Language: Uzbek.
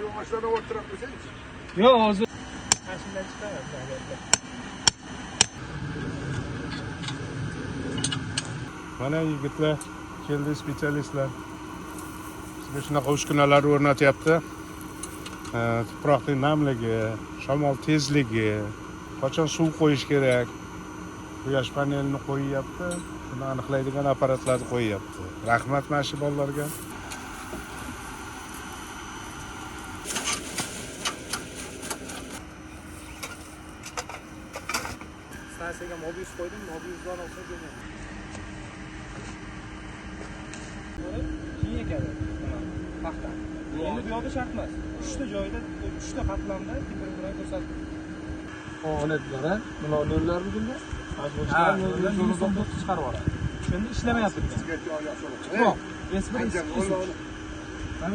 yog'ochlarni o'tirib qo'ysangiz. Yo'q, hozir mashindan chiqaman. Mana yigitlar keldi, specialistlar. Bizga shunaqa uskunalar o'rnatyapti. Tuproqning namligi, shamol tezligi, qachon suv qo'yish kerak, quyosh panelini qo'yyapti. Shuni aniqlaydigan apparatlarni qo'yyapti. Rahmat mana shu bolalarga. Stansiyaga mobius qo'ydim, mobiusdan olsa jo'naydi. Keyin ekadi. Paxta. Endi bu yoqda shart emas. 3 ta joyda, 3 ta qatlamda bir-birini ko'rsatib. Holatlar, mana nollar bunda. Majburchilar nollarni chiqarib oladi. Endi ishlamayapti. Yo'q, S1 S2. Mana